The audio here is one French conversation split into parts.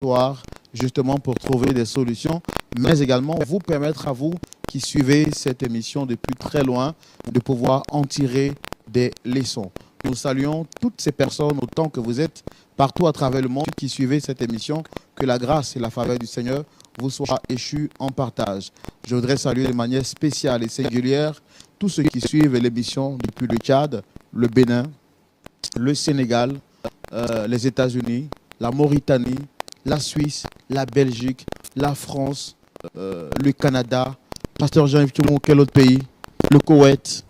soir, justement pour trouver des solutions, mais également vous permettre à vous qui suivez cette émission depuis très loin de pouvoir en tirer des leçons. Nous saluons toutes ces personnes autant que vous êtes partout à travers le monde qui suivez cette émission. Que la grâce et la faveur du Seigneur vous soient échues en partage. Je voudrais saluer de manière spéciale et singulière tous ceux qui suivent l'émission depuis le Tchad, le Bénin, le Sénégal, les États-Unis, la Mauritanie, la Suisse, la Belgique, la France, le Canada. Pasteur Jean-Yves Thiomo, quel autre pays? Le Koweït.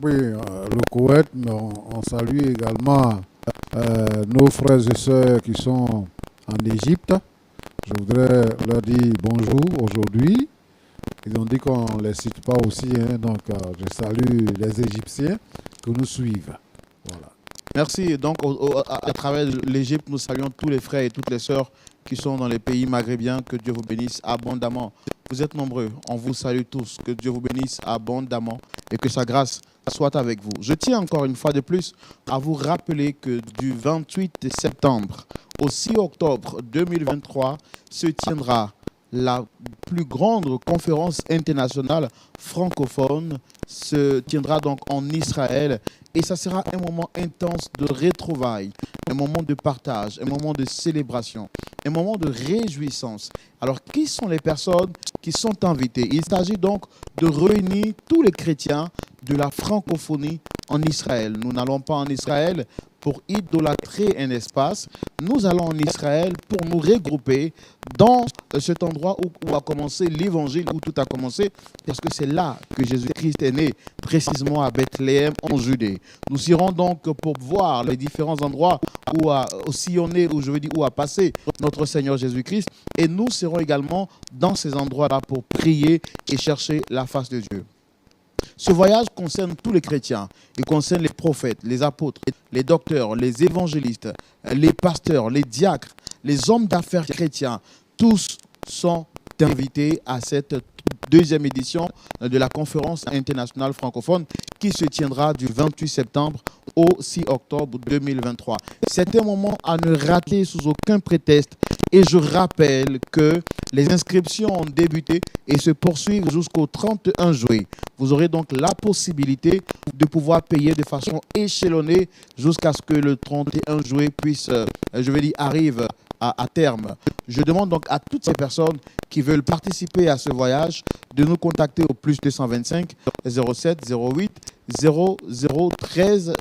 Oui, le Koweït, mais on salue également nos frères et sœurs qui sont en Égypte. Je voudrais leur dire bonjour aujourd'hui. Ils ont dit qu'on ne les cite pas aussi, hein, donc je salue les Égyptiens qui nous suivent. Voilà. Merci. Donc, à travers l'Égypte, nous saluons tous les frères et toutes les sœurs qui sont dans les pays maghrébiens. Que Dieu vous bénisse abondamment. Vous êtes nombreux. On vous salue tous. Que Dieu vous bénisse abondamment et que sa grâce soit avec vous. Je tiens encore une fois de plus à vous rappeler que du 28 septembre au 6 octobre 2023 se tiendra la plus grande conférence internationale francophone, se tiendra donc en Israël et ça sera un moment intense de retrouvailles, un moment de partage, un moment de célébration, un moment de réjouissance. Alors, qui sont les personnes qui sont invitées? Il s'agit donc de réunir tous les chrétiens de la francophonie en Israël. Nous n'allons pas en Israël pour idolâtrer un espace. Nous allons en Israël pour nous regrouper dans cet endroit où a commencé l'évangile, où tout a commencé, parce que c'est là que Jésus-Christ est né, précisément à Bethléem, en Judée. Nous irons donc pour voir les différents endroits où a sillonné, où a passé notre Seigneur Jésus-Christ, et nous serons également dans ces endroits-là pour prier et chercher la face de Dieu. Ce voyage concerne tous les chrétiens. Il concerne les prophètes, les apôtres, les docteurs, les évangélistes, les pasteurs, les diacres, les hommes d'affaires chrétiens. Tous sont invités à cette deuxième édition de la conférence internationale francophone qui se tiendra du 28 septembre au 6 octobre 2023. C'est un moment à ne rater sous aucun prétexte. Et je rappelle que les inscriptions ont débuté et se poursuivent jusqu'au 31 juillet. Vous aurez donc la possibilité de pouvoir payer de façon échelonnée jusqu'à ce que le 31 juillet arrive à terme. Je demande donc à toutes ces personnes qui veulent participer à ce voyage de nous contacter au plus 225 07 08 00 13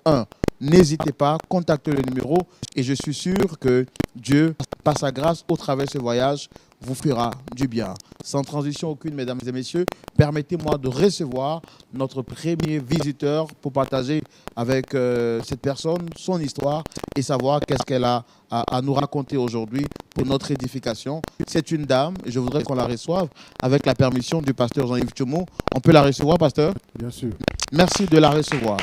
01. N'hésitez pas, contactez le numéro et je suis sûr que Dieu, par sa grâce, au travers de ce voyage, vous fera du bien. Sans transition aucune, mesdames et messieurs, permettez-moi de recevoir notre premier visiteur pour partager avec cette personne son histoire et savoir qu'est-ce qu'elle a à nous raconter aujourd'hui pour notre édification. C'est une dame, et je voudrais qu'on la reçoive avec la permission du pasteur Jean-Yves Thiomo. On peut la recevoir, pasteur? Bien sûr. Merci de la recevoir.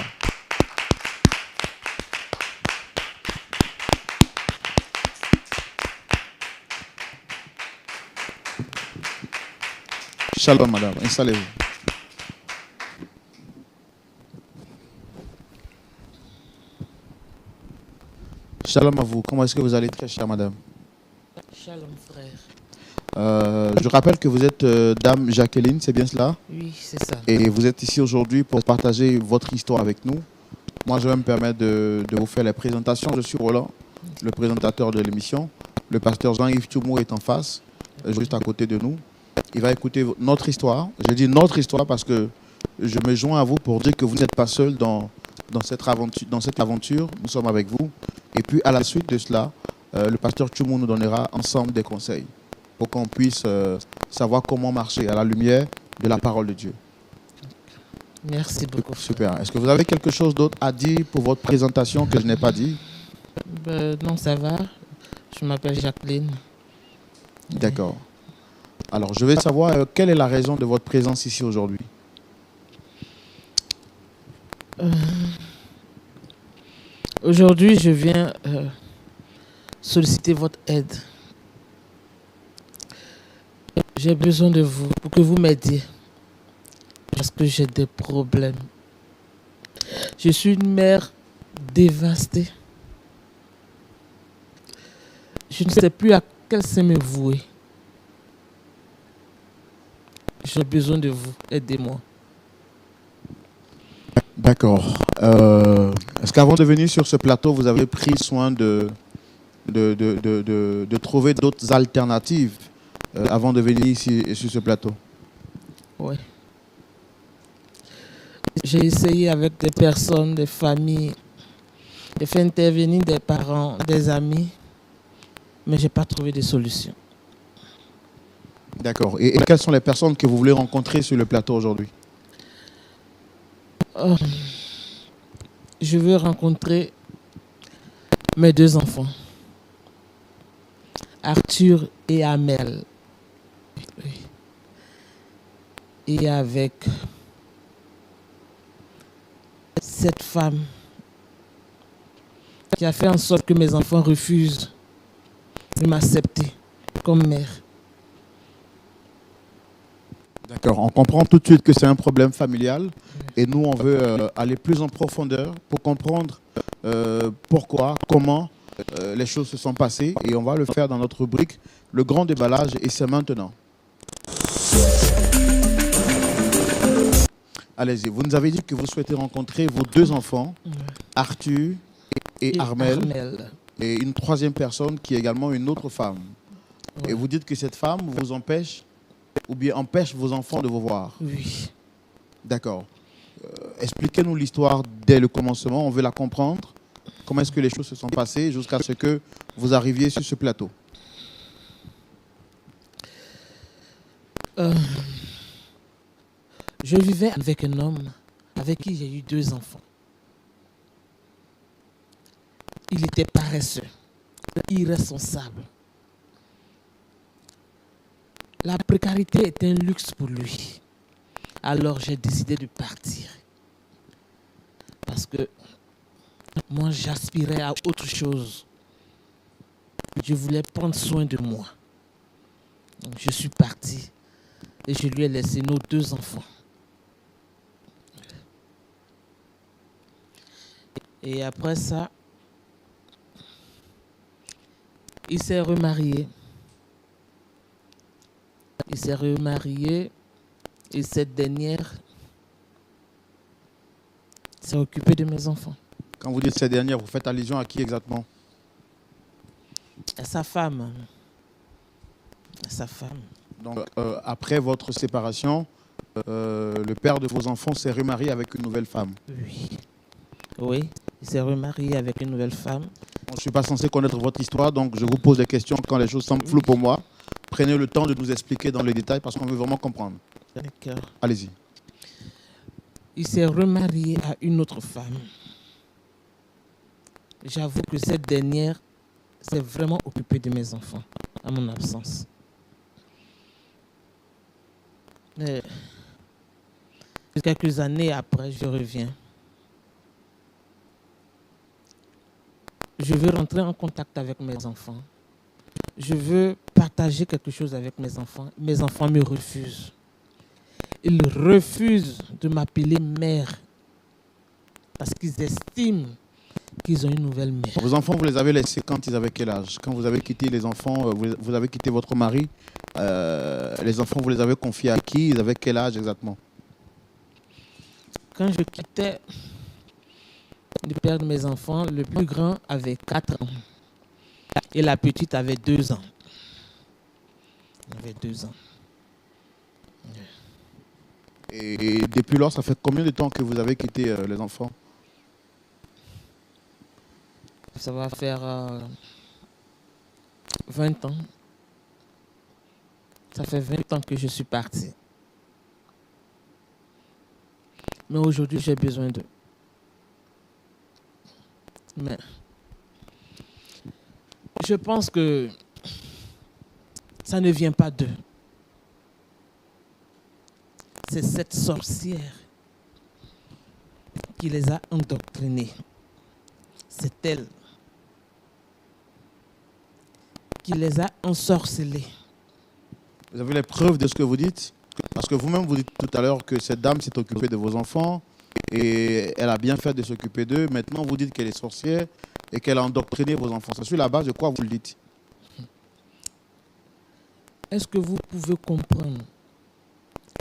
Shalom, madame. Installez-vous. Shalom à vous. Comment est-ce que vous allez, très chère madame? Shalom, frère. Je rappelle que vous êtes dame Jacqueline, c'est bien cela? Oui, c'est ça. Et vous êtes ici aujourd'hui pour partager votre histoire avec nous. Moi, je vais me permettre de vous faire la présentation. Je suis Roland, le présentateur de l'émission. Le pasteur Jean-Yves Thiomo est en face, juste à côté de nous. Il va écouter notre histoire. Je dis notre histoire parce que je me joins à vous pour dire que vous n'êtes pas seul dans cette aventure. Nous sommes avec vous. Et puis, à la suite de cela, le pasteur Thiomo nous donnera ensemble des conseils pour qu'on puisse savoir comment marcher à la lumière de la parole de Dieu. Merci beaucoup. Super. Est-ce que vous avez quelque chose d'autre à dire pour votre présentation que je n'ai pas dit? Non, ça va. Je m'appelle Jacqueline. D'accord. Alors, je vais savoir quelle est la raison de votre présence ici aujourd'hui. Aujourd'hui, je viens solliciter votre aide. J'ai besoin de vous pour que vous m'aidiez. Parce que j'ai des problèmes. Je suis une mère dévastée. Je ne sais plus qu'elle sait me vouer. J'ai besoin de vous. Aidez-moi. D'accord. Est-ce qu'avant de venir sur ce plateau, vous avez pris soin de trouver d'autres alternatives avant de venir ici sur ce plateau? Oui. J'ai essayé avec des personnes, des familles. J'ai fait intervenir des parents, des amis. Mais je n'ai pas trouvé de solution. D'accord. Et quelles sont les personnes que vous voulez rencontrer sur le plateau aujourd'hui? Je veux rencontrer mes 2 enfants, Arthur et Amel. Oui. Et avec cette femme qui a fait en sorte que mes enfants refusent de m'accepter comme mère. D'accord. On comprend tout de suite que c'est un problème familial et nous, on veut aller plus en profondeur pour comprendre pourquoi, comment les choses se sont passées et on va le faire dans notre rubrique Le Grand Déballage et c'est maintenant. Allez-y. Vous nous avez dit que vous souhaitez rencontrer vos 2 enfants, Arthur et Armel, et une 3e personne qui est également une autre femme. Et vous dites que cette femme vous empêche ou bien empêche vos enfants de vous voir. Oui. D'accord. Expliquez-nous l'histoire dès le commencement, on veut la comprendre. Comment est-ce que les choses se sont passées jusqu'à ce que vous arriviez sur ce plateau? Je vivais avec un homme avec qui j'ai eu 2 enfants. Il était paresseux, irresponsable. La précarité était un luxe pour lui. Alors j'ai décidé de partir. Parce que moi, j'aspirais à autre chose. Je voulais prendre soin de moi. Donc je suis parti et je lui ai laissé nos 2 enfants. Et après ça, il s'est remarié. Il s'est remarié et cette dernière s'est occupée de mes enfants. Quand vous dites cette dernière, vous faites allusion à qui exactement? À sa femme. À sa femme. Donc, après votre séparation, le père de vos enfants s'est remarié avec une nouvelle femme. Oui. Oui, il s'est remarié avec une nouvelle femme. Je ne suis pas censé connaître votre histoire, donc je vous pose des questions quand les choses semblent floues pour moi. Prenez le temps de nous expliquer dans les détails parce qu'on veut vraiment comprendre. D'accord. Allez-y. Il s'est remarié à une autre femme. J'avoue que cette dernière s'est vraiment occupée de mes enfants, à mon absence. Mais quelques années après, je reviens. Je veux rentrer en contact avec mes enfants. Je veux partager quelque chose avec mes enfants. Mes enfants me refusent. Ils refusent de m'appeler mère parce qu'ils estiment qu'ils ont une nouvelle mère. Vos enfants, vous les avez laissés quand ils avaient quel âge? Quand vous avez quitté les enfants, vous avez quitté votre mari, les enfants, vous les avez confiés à qui? Ils avaient quel âge exactement? Quand je quittais le père de mes enfants, le plus grand avait 4 ans et la petite avait 2 ans. Elle avait 2 ans. Et depuis lors, ça fait combien de temps que vous avez quitté les enfants? Ça va faire 20 ans. Ça fait 20 ans que je suis parti. Mais aujourd'hui, j'ai besoin d'eux. Mais je pense que ça ne vient pas d'eux. C'est cette sorcière qui les a endoctrinés. C'est elle qui les a ensorcelés. Vous avez les preuves de ce que vous dites? Parce que vous-même, vous dites tout à l'heure que cette dame s'est occupée de vos enfants et elle a bien fait de s'occuper d'eux. Maintenant, vous dites qu'elle est sorcière et qu'elle a endoctriné vos enfants. C'est sur la base de quoi vous le dites? Est-ce que vous pouvez comprendre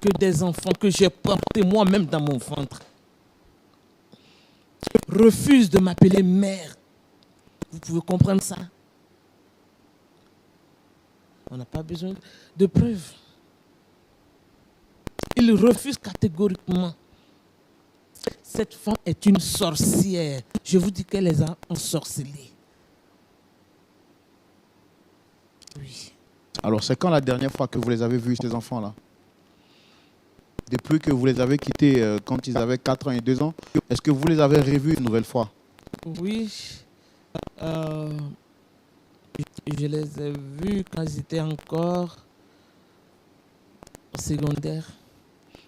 que des enfants que j'ai portés moi-même dans mon ventre refusent de m'appeler mère? Vous pouvez comprendre ça? On n'a pas besoin de preuves. Ils refusent catégoriquement. Cette femme est une sorcière. Je vous dis qu'elle les a ensorcelés. Oui. Alors, c'est quand la dernière fois que vous les avez vus, ces enfants-là? Depuis que vous les avez quittés quand ils avaient 4 ans et 2 ans, est-ce que vous les avez revus une nouvelle fois? Oui. Je les ai vus quand ils étaient encore au secondaire.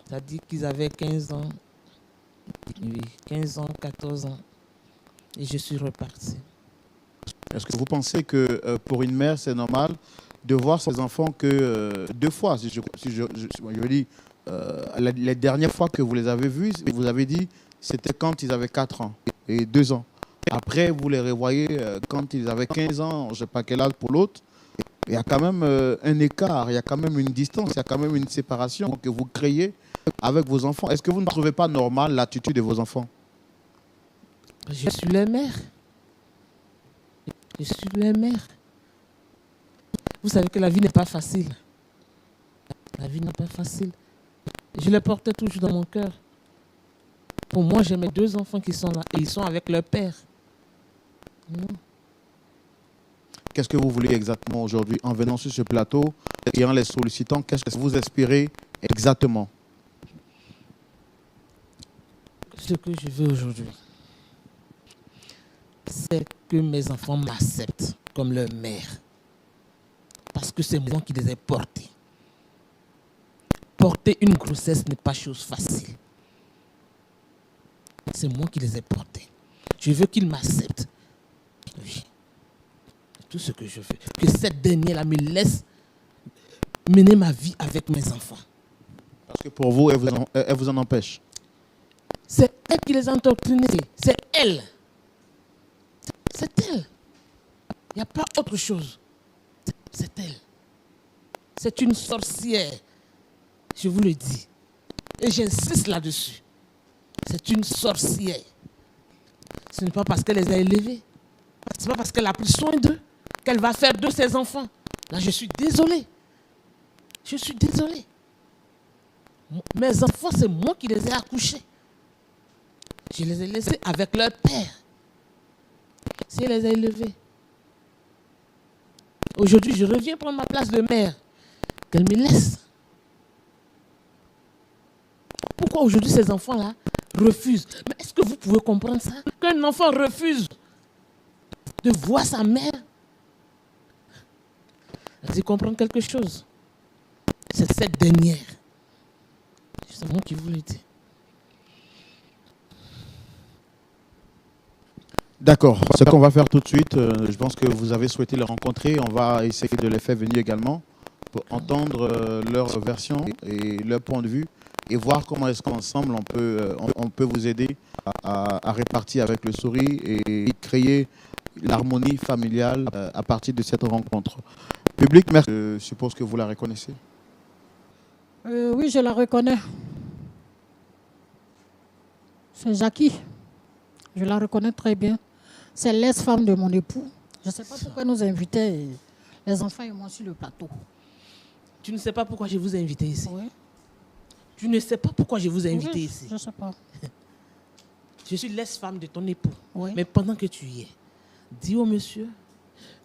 C'est-à-dire qu'ils avaient 15 ans. Oui, 15 ans, 14 ans. Et je suis reparti. Est-ce que vous pensez que pour une mère, c'est normal de voir ses enfants que 2 fois, si je dis, les dernières fois que vous les avez vus, vous avez dit c'était quand ils avaient 4 ans et 2 ans. Après, vous les revoyez quand ils avaient 15 ans, je ne sais pas quel âge pour l'autre. Il y a quand même un écart, il y a quand même une distance, il y a quand même une séparation que vous créez avec vos enfants. Est-ce que vous ne trouvez pas normal l'attitude de vos enfants? Je suis leur mère. Je suis leur mère. Vous savez que la vie n'est pas facile. La vie n'est pas facile. Je les portais toujours dans mon cœur. Pour moi, j'ai mes 2 enfants qui sont là et ils sont avec leur père. Non. Qu'est-ce que vous voulez exactement aujourd'hui en venant sur ce plateau et en les sollicitant? Qu'est-ce que vous espérez exactement? Ce que je veux aujourd'hui, c'est que mes enfants m'acceptent comme leur mère. Parce que c'est moi qui les ai portés. Porter une grossesse n'est pas chose facile. C'est moi qui les ai portés. Je veux qu'ils m'acceptent. Oui. C'est tout ce que je veux. Que cette dernière-là me laisse mener ma vie avec mes enfants. Parce que pour vous, elle vous en empêche. C'est elle qui les a endoctrinés. C'est elle. C'est elle. Il n'y a pas autre chose. C'est elle. C'est une sorcière. Je vous le dis. Et j'insiste là-dessus. C'est une sorcière. Ce n'est pas parce qu'elle les a élevés. Ce n'est pas parce qu'elle a pris soin d'eux qu'elle va faire de ses enfants. Là, je suis désolé. Je suis désolé. Mes enfants, c'est moi qui les ai accouchés. Je les ai laissés avec leur père. Si elle les a élevés. Aujourd'hui, je reviens prendre ma place de mère. Qu'elle me laisse. Pourquoi aujourd'hui ces enfants-là refusent? Mais est-ce que vous pouvez comprendre ça? Qu'un enfant refuse de voir sa mère? Vous comprendre quelque chose? C'est cette dernière. C'est moi qui vous le dis. D'accord. Ce qu'on va faire tout de suite, je pense que vous avez souhaité les rencontrer. On va essayer de les faire venir également pour entendre leur version et leur point de vue et voir comment est-ce qu'ensemble on peut vous aider à répartir avec le sourire et créer l'harmonie familiale à partir de cette rencontre. Public, merci. Je suppose que vous la reconnaissez. Oui, je la reconnais. C'est Jackie. Je la reconnais très bien. C'est l'ex-femme de mon époux. Je ne sais pas pourquoi nous invitait les enfants et moi sur le plateau. Tu ne sais pas pourquoi je vous ai invité ici? Oui. Tu ne sais pas pourquoi je vous ai invité ici? Je ne sais pas. Je suis l'ex-femme de ton époux. Oui. Mais pendant que tu y es, dis au monsieur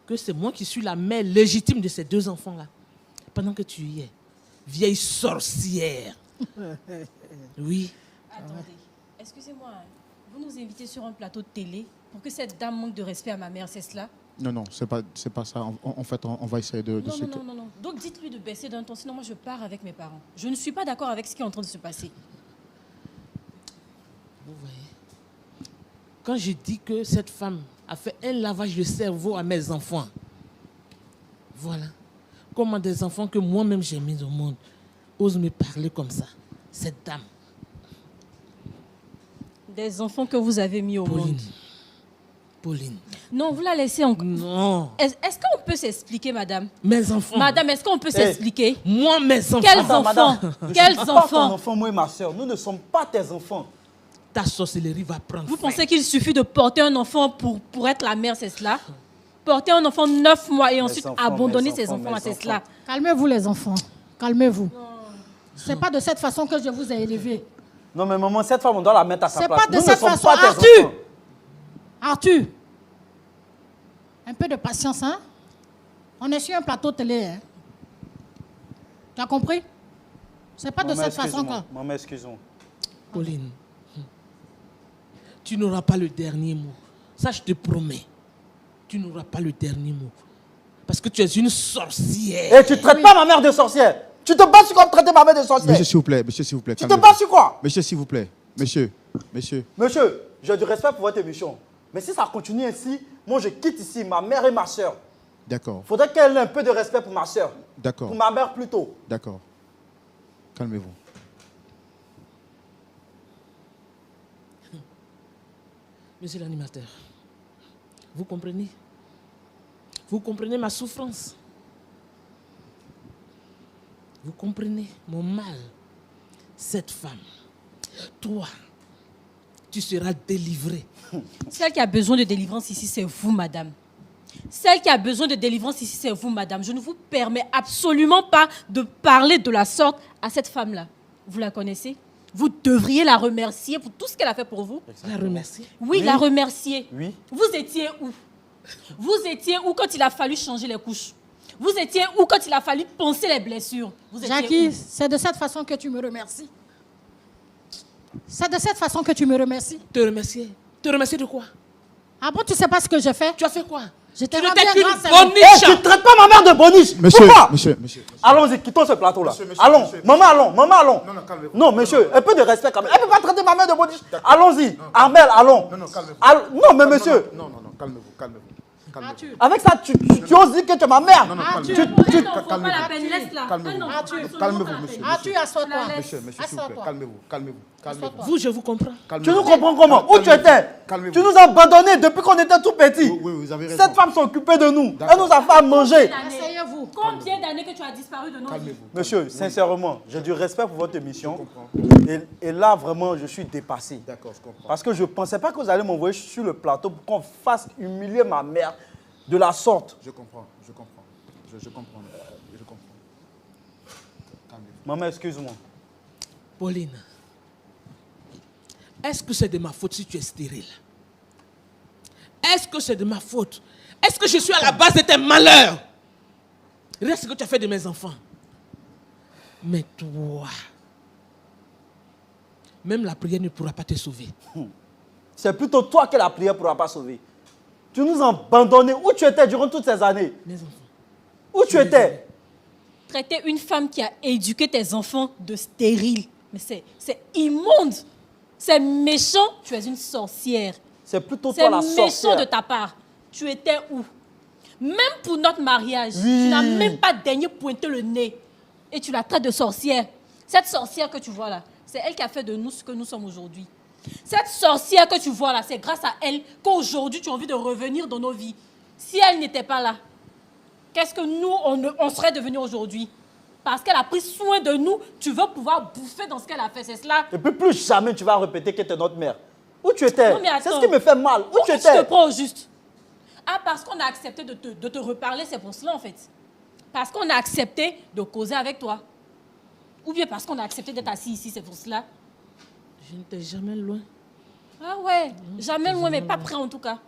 que c'est moi qui suis la mère légitime de ces 2 enfants-là. Pendant que tu y es, vieille sorcière. Oui. Attendez, excusez-moi, vous nous invitez sur un plateau de télé pour que cette dame manque de respect à ma mère, c'est cela? Non, c'est pas ça. En fait, on va essayer de Non. Donc dites-lui de baisser d'un ton, sinon moi je pars avec mes parents. Je ne suis pas d'accord avec ce qui est en train de se passer. Vous voyez, quand je dis que cette femme a fait un lavage de cerveau à mes enfants, voilà. Comment des enfants que moi-même j'ai mis au monde osent me parler comme ça? Cette dame. Des enfants que vous avez mis au Pauline. monde. Pauline. Non, vous la laissez encore. Non. Est-ce qu'on peut s'expliquer, madame? Mes enfants. Madame, est-ce qu'on peut s'expliquer? Moi, mes enfants. Quels Attends, enfants? madame, je Quels suis pas ton enfants? enfant, moi et ma soeur. Nous ne sommes pas tes enfants. Ta sorcellerie va prendre Vous fin. pensez qu'il suffit de porter un enfant pour être la mère, c'est cela? Porter un enfant 9 mois et ensuite enfants, abandonner mes ses enfants, enfants, c'est mes cela? Calmez-vous les enfants, calmez-vous. C'est pas de cette façon que je vous ai élevé. Non, mais maman, cette femme, on doit la mettre à sa C'est place. pas de Nous ne cette sommes façon. pas tes Arthur! enfants. Arthur, un peu de patience, hein? On est sur un plateau télé, hein? Tu as compris? C'est pas de Maman, cette façon excuse-moi. que... Maman, excuse-moi. Pauline, tu n'auras pas le dernier mot. Ça, je te promets. Tu n'auras pas le dernier mot. Parce que tu es une sorcière. Et tu ne traites pas ma mère de sorcière. Tu te bats sur comme traiter ma mère de sorcière. Monsieur, s'il vous plaît, monsieur, s'il vous plaît. Tu te calmez-vous. bats sur quoi? Monsieur, s'il vous plaît. Monsieur, monsieur. Monsieur, j'ai du respect pour votre émission. Mais si ça continue ainsi, moi je quitte ici, ma mère et ma soeur. D'accord, Il faudrait qu'elle ait un peu de respect pour ma soeur. d'accord, Pour ma mère plutôt. d'accord. Calmez-vous. Monsieur l'animateur, vous comprenez? Vous comprenez ma souffrance? Vous comprenez mon mal? Cette femme, toi, tu seras délivrée. Celle qui a besoin de délivrance ici, c'est vous, madame. Celle qui a besoin de délivrance ici, c'est vous, madame. Je ne vous permets absolument pas de parler de la sorte à cette femme-là. Vous la connaissez? Vous devriez la remercier pour tout ce qu'elle a fait pour vous. La remercier. Oui, la remercier. Oui. Vous étiez où? Vous étiez où quand il a fallu changer les couches? Vous étiez où quand il a fallu poncer les blessures? Vous étiez Jackie, où? c'est de cette façon que tu me remercies. C'est de cette façon que tu me remercies. Te remercier. Te remercier de quoi? Ah bon, tu sais pas ce que j'ai fait? Tu as fait quoi? Je t'ai Tu rendu n'étais un qu'une grand service. Eh, boniche. tu ne traites pas ma mère de boniche. Monsieur, Pourquoi? monsieur. Allons-y, quittons ce plateau-là. Monsieur, Allons. monsieur. Maman, allons. Maman, allons. Non, calmez-vous. Non, monsieur, un peu de respect quand même. Elle ne peut pas traiter ma mère de boniche. Allons-y. Armel, allons. Non, calmez-vous. Non, mais monsieur, Non, calmez-vous, calmez-vous. Arthur, avec ça, tu oses dire que tu es ma mère. Arthur, Elle n'en vaut pas calmez-vous. la peine, laisse-la. Calmez-vous. Elle n'en vaut Arthur, absolument calmez-vous, pas la monsieur. peine. Arthur, assois-toi. Monsieur, s'il vous plaît, Assois-toi. calmez-vous, calmez-vous. Vous, je vous comprends. Tu nous comprends comment? Où tu étais? Calmez-vous. Tu nous as abandonnés depuis qu'on était tout petits. Oui, vous avez raison. Cette femme s'est occupée de nous. D'accord. Elle nous a fait à manger. Asseyez-vous. Combien d'années que tu as disparu de nos vies? Calmez-vous. Monsieur, sincèrement, j'ai du respect pour votre émission. comprends. Et là, vraiment, je suis dépassé. D'accord, je comprends. Parce que je ne pensais pas que vous allez m'envoyer sur le plateau pour qu'on fasse humilier ma mère de la sorte. Je comprends. Je comprends. Calmez-vous. Maman, excuse-moi. Pauline, est-ce que c'est de ma faute si tu es stérile? Est-ce que c'est de ma faute? Est-ce que je suis à la base de tes malheurs? Regarde ce que tu as fait de mes enfants. Mais toi, même la prière ne pourra pas te sauver. C'est plutôt toi que la prière ne pourra pas sauver. Tu nous as abandonnés. Où tu étais durant toutes ces années? Mes enfants. Où tu étais? Traiter une femme qui a éduqué tes enfants de stérile. Mais c'est immonde. C'est méchant. Tu es une sorcière. C'est plutôt C'est toi la méchant sorcière. de ta part. Tu étais où? Même pour notre mariage, Oui. tu n'as même pas daigné pointer le nez. Et tu la traites de sorcière. Cette sorcière que tu vois là, c'est elle qui a fait de nous ce que nous sommes aujourd'hui. Cette sorcière que tu vois là, c'est grâce à elle qu'aujourd'hui tu as envie de revenir dans nos vies. Si elle n'était pas là, qu'est-ce que nous, on serait devenus aujourd'hui? Parce qu'elle a pris soin de nous, tu veux pouvoir bouffer dans ce qu'elle a fait, c'est cela? Et puis plus jamais tu vas répéter que tu es notre mère. Où tu étais? Non, mais C'est ce attends. qui me fait mal. Où tu Pourquoi tu te étais? prends au juste? Ah, parce qu'on a accepté de te reparler, c'est pour cela en fait. Parce qu'on a accepté de causer avec toi. Ou bien parce qu'on a accepté d'être assis ici, c'est pour cela. Je n'étais jamais loin. Ah ouais, jamais loin, mais pas près en tout cas.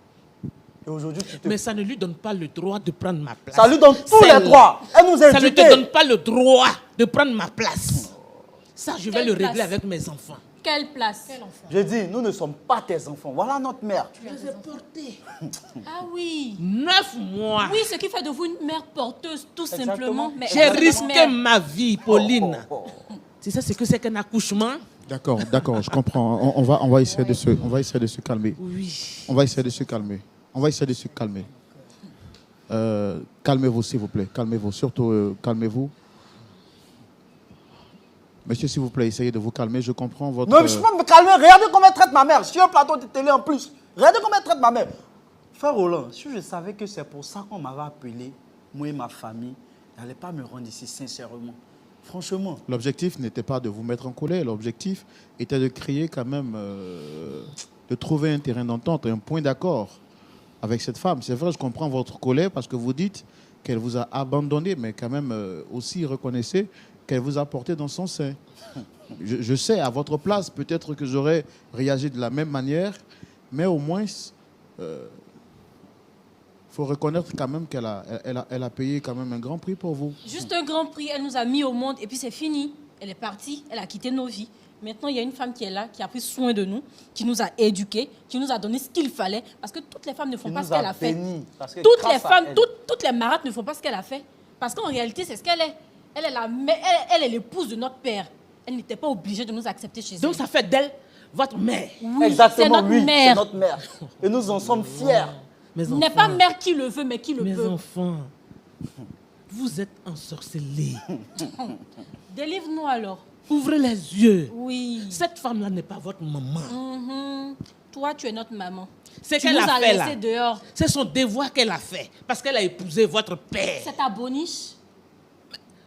Et aujourd'hui, tu te... Mais ça ne lui donne pas le droit de prendre ma place. Ça lui donne tous C'est les droits. Elle nous a Ça ne te éduqués. donne pas le droit de prendre ma place. Ça, je vais Quelle le régler place? avec mes enfants. Quelle place? J'ai dit, nous ne sommes pas tes enfants. Voilà notre mère. Je les ai portés. Ah oui. 9 mois. Oui, ce qui fait de vous une mère porteuse, tout Exactement. simplement. Mais J'ai elle est risqué mère. ma vie, Pauline. Oh. Tu sais ce que c'est qu'un accouchement? D'accord, je comprends. On va essayer de se calmer. Oui. On va essayer de se calmer. Calmez-vous, s'il vous plaît. Calmez-vous. Surtout, calmez-vous. Monsieur, s'il vous plaît, essayez de vous calmer. Je comprends votre... Non, mais je peux me calmer. Regardez comment elle traite ma mère. Sur un plateau de télé en plus. Regardez comment elle traite ma mère. Frère Roland, si je savais que c'est pour ça qu'on m'avait appelé, moi et ma famille, je n'allais pas me rendre ici sincèrement. Franchement. L'objectif n'était pas de vous mettre en colère. L'objectif était de créer quand même, de trouver un terrain d'entente, un point d'accord avec cette femme. C'est vrai, je comprends votre colère parce que vous dites qu'elle vous a abandonné, mais quand même aussi reconnaissez qu'elle vous a porté dans son sein. Je sais, à votre place, peut-être que j'aurais réagi de la même manière, mais au moins, il faut reconnaître quand même qu'elle a payé quand même un grand prix pour vous. Juste un grand prix, elle nous a mis au monde et puis c'est fini. Elle est partie, elle a quitté nos vies. Maintenant, il y a une femme qui est là, qui a pris soin de nous, qui nous a éduqués, qui nous a donné ce qu'il fallait. Parce que toutes les femmes ne font pas ce qu'elle a fait. Toutes les femmes, toutes les marates ne font pas ce qu'elle a fait. Parce qu'en réalité, c'est ce qu'elle est. Elle est l'épouse de notre père. Elle n'était pas obligée de nous accepter chez elle. Donc ça fait d'elle votre mère. Oui, exactement, c'est notre mère. C'est notre mère. Et nous en sommes fiers. Mes Il n'est pas mère qui le veut, mais qui le Mes peut. enfants, vous êtes ensorcelés. Délivre-nous alors. Ouvrez les yeux. Oui. Cette femme-là n'est pas votre maman. Toi, tu es notre maman. C'est Tu qu'elle nous a as fait là. laissés dehors. C'est son devoir qu'elle a fait. Parce qu'elle a épousé votre père. C'est ta boniche.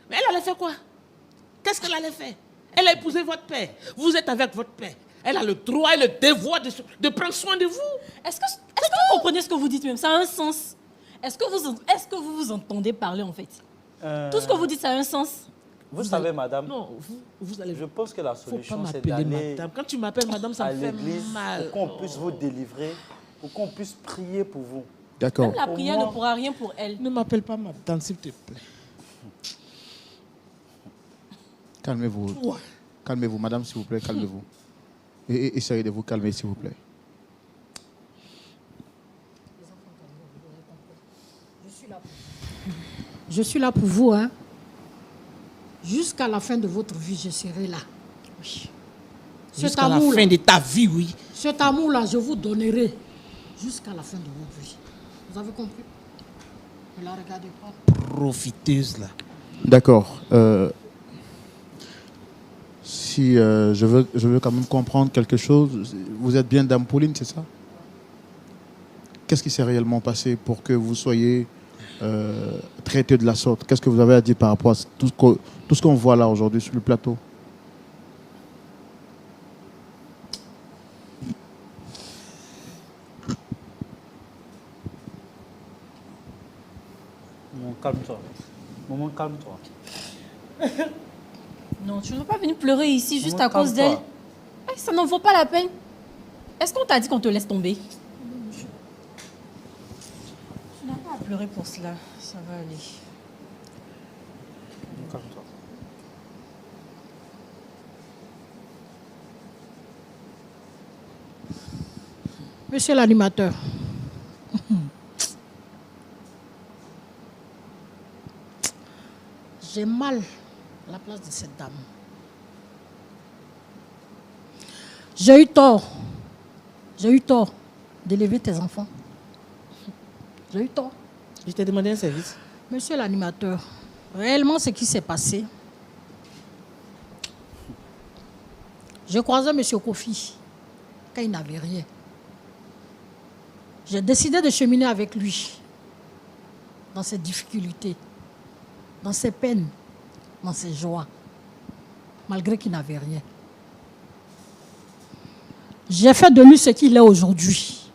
Mais elle allait faire quoi? Qu'est-ce qu'elle allait faire? Elle a épousé votre père. Vous êtes avec votre père. Elle a le droit et le devoir de prendre soin de vous. Est-ce que vous comprenez ce que vous dites même? Ça a un sens. Est-ce que vous vous entendez parler en fait? Tout ce que vous dites, ça a un sens. Vous savez, madame, Non, vous allez... je pense que la Faut pas solution, c'est m'appeler d'aller madame. Quand tu m'appelles madame, ça à me fait l'église mal. pour qu'on puisse vous délivrer, pour qu'on puisse prier pour vous. D'accord. Même la prière moi- ne pourra rien pour elle. Ne m'appelle pas madame, s'il te plaît. Calmez-vous. Toi. Calmez-vous, madame, s'il vous plaît, calmez-vous. Et essayez de vous calmer, s'il vous plaît. Je suis là pour vous, hein. Jusqu'à la fin de votre vie, je serai là. Oui. Jusqu'à la fin de ta vie, oui. Cet amour-là, je vous donnerai jusqu'à la fin de votre vie. Vous avez compris? Ne la regardez pas. Profiteuse, là. D'accord. Si je veux quand même comprendre quelque chose, vous êtes bien Dame Pauline, c'est ça? Qu'est-ce qui s'est réellement passé pour que vous soyez traité de la sorte? Qu'est-ce que vous avez à dire par rapport à tout ce qu'on voit là aujourd'hui sur le plateau? Maman, calme-toi. Maman, calme-toi. Non, tu ne veux pas venir pleurer ici juste Maman, à cause d'elle. calme-toi. Eh, ça n'en vaut pas la peine. Est-ce qu'on t'a dit qu'on te laisse tomber? Tu n'as pas à pleurer pour cela. Ça va aller. Maman, calme-toi. Monsieur l'animateur, j'ai mal à la place de cette dame. J'ai eu tort d'élever tes enfants. J'ai eu tort. Je t'ai demandé un service. Monsieur l'animateur, réellement ce qui s'est passé, j'ai croisé M. Kofi quand il n'avait rien. J'ai décidé de cheminer avec lui dans ses difficultés, dans ses peines, dans ses joies, malgré qu'il n'avait rien. J'ai fait de lui ce qu'il est aujourd'hui.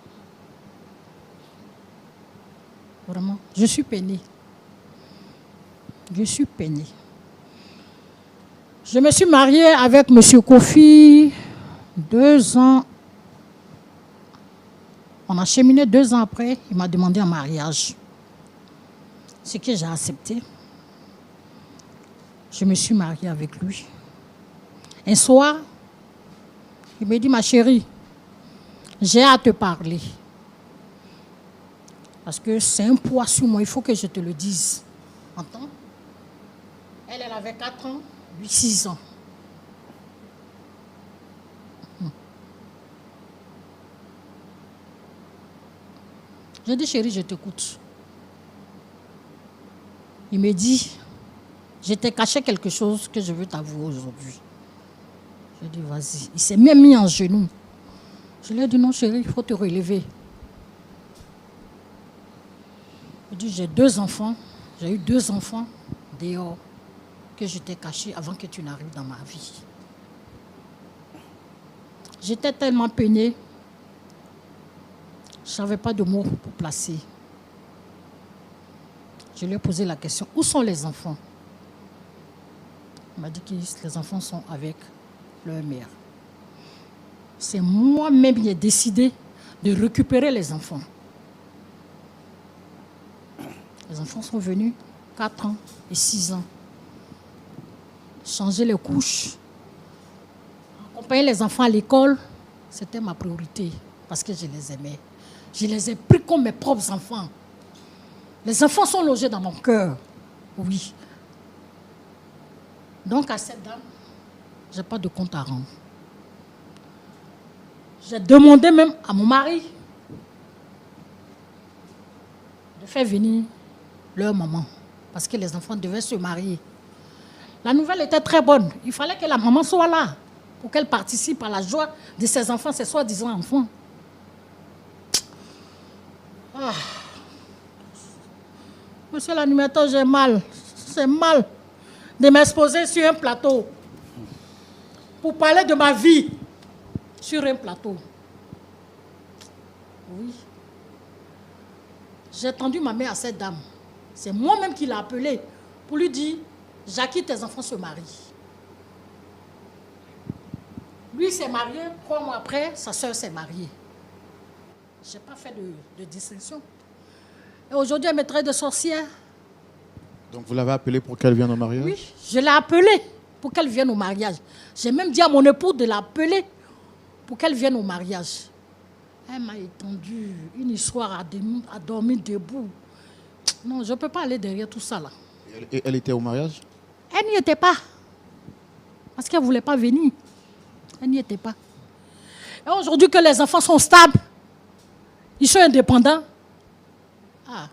Vraiment, je suis peinée. Je suis peinée. Je me suis mariée avec M. Kofi 2 ans. On a cheminé 2 ans après, il m'a demandé un mariage. Ce que j'ai accepté. Je me suis mariée avec lui. Un soir, il me dit, ma chérie, j'ai à te parler. Parce que c'est un poids sur moi, il faut que je te le dise. Entends? Elle avait 4 ans, lui 6 ans. J'ai dit, chérie, je t'écoute. Il me dit, je t'ai caché quelque chose que je veux t'avouer aujourd'hui. J'ai dit, vas-y. Il s'est même mis en genoux. Je lui ai dit, non, chérie, il faut te relever. Je dis, j'ai 2 enfants. J'ai eu 2 enfants dehors que je t'ai cachés avant que tu n'arrives dans ma vie. J'étais tellement peinée. Je n'avais pas de mots pour placer. Je lui ai posé la question, où sont les enfants? Il m'a dit que les enfants sont avec leur mère. C'est moi-même qui ai décidé de récupérer les enfants. Les enfants sont venus, 4 ans et 6 ans. Changer les couches, accompagner les enfants à l'école, c'était ma priorité parce que je les aimais. Je les ai pris comme mes propres enfants. Les enfants sont logés dans mon cœur, oui. Donc à cette dame, je n'ai pas de compte à rendre. J'ai demandé même à mon mari de faire venir leur maman, parce que les enfants devaient se marier. La nouvelle était très bonne. Il fallait que la maman soit là pour qu'elle participe à la joie de ses enfants, ses soi-disant enfants. Ah. Monsieur l'animateur, j'ai mal. C'est mal de m'exposer sur un plateau pour parler de ma vie sur un plateau. Oui. J'ai tendu ma main à cette dame. C'est moi-même qui l'ai appelée pour lui dire, Jackie, tes enfants se marient. Lui s'est marié, 3 mois après, sa soeur s'est mariée. Je n'ai pas fait de distinction. Et aujourd'hui, elle me traite de sorcière. Donc vous l'avez appelée pour qu'elle vienne au mariage? Oui, je l'ai appelée pour qu'elle vienne au mariage. J'ai même dit à mon époux de l'appeler pour qu'elle vienne au mariage. Elle m'a étendu une histoire à dormir debout. Non, je ne peux pas aller derrière tout ça là. Et elle était au mariage? Elle n'y était pas. Parce qu'elle ne voulait pas venir. Elle n'y était pas. Et aujourd'hui que les enfants sont stables, ils sont indépendants. Ah,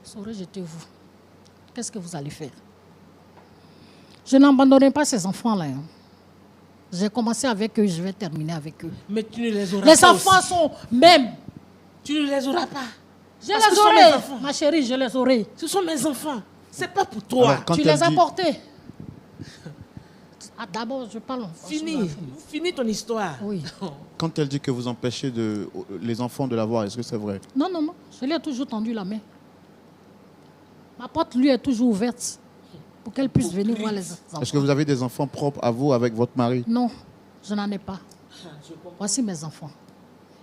ça aurait jeté vous. Qu'est-ce que vous allez faire? Je n'abandonnerai pas ces enfants-là. Hein. J'ai commencé avec eux, je vais terminer avec eux. Mais tu ne les auras Les pas enfants aussi. sont mêmes. Tu ne les auras pas. Je Parce que les ce sont mes aurai, enfants. ma chérie, je les aurai. Ce sont mes enfants. C'est pas pour toi. Alors, quand Tu elle les as dit- portés. Ah, d'abord, je parle en français. Finis ton histoire. Oui. Quand elle dit que vous empêchez les enfants de la voir, est-ce que c'est vrai? Non, non, non. Je lui ai toujours tendu la main. Ma porte, lui, est toujours ouverte pour qu'elle puisse venir voir les enfants. Est-ce que vous avez des enfants propres à vous avec votre mari? Non, je n'en ai pas. Voici mes enfants.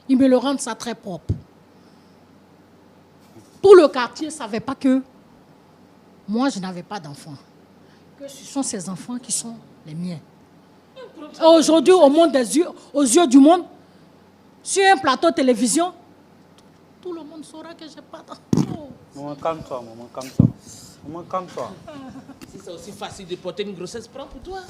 Ils me le rendent ça très propre. Tout le quartier ne savait pas que moi, je n'avais pas d'enfants. Que ce sont ces enfants qui sont les miens. Et aujourd'hui, aux yeux du monde, sur un plateau de télévision, tout le monde saura que je n'ai pas d'enfants. Maman, calme-toi, maman, calme-toi. Maman, calme-toi. Si c'est aussi facile de porter une grossesse, prends pour toi.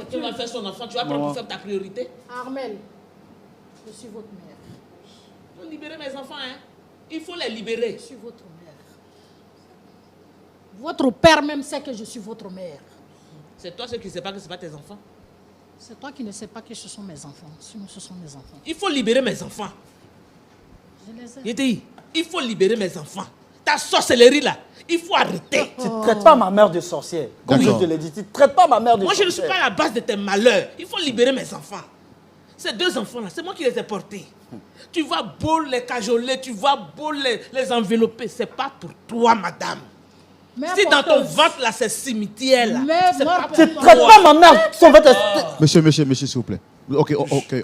Quelqu'un va faire son enfant, tu vas prendre pour faire ta priorité. Armel, je suis votre mère. Il faut libérer mes enfants, hein. Il faut les libérer. Je suis votre mère. Votre père même sait que je suis votre mère. C'est toi ceux qui ne sais pas que ce pas tes enfants. C'est toi qui ne sais pas que ce sont mes enfants. Sinon, ce sont mes enfants. Il faut libérer mes enfants. Je les aime. Yétéi, il faut libérer mes enfants. Ta sorcellerie là, il faut arrêter. Tu ne traites pas ma mère de sorcière. Comme je D'accord. te l'ai dit, tu ne traites pas ma mère de Moi, sorcière. je ne suis pas à la base de tes malheurs. Il faut libérer mes enfants. Ces 2 enfants-là, c'est moi qui les ai portés. Tu vas beau les cajoler, tu vas beau les envelopper. C'est pas pour toi, madame. Mère Si dans ton porteuse. ventre, là, c'est cimetière, là, Mais c'est moi, pas pour Tu ne toi. traites pas ma mère. Son ventre Monsieur, s'il vous plaît. Ok,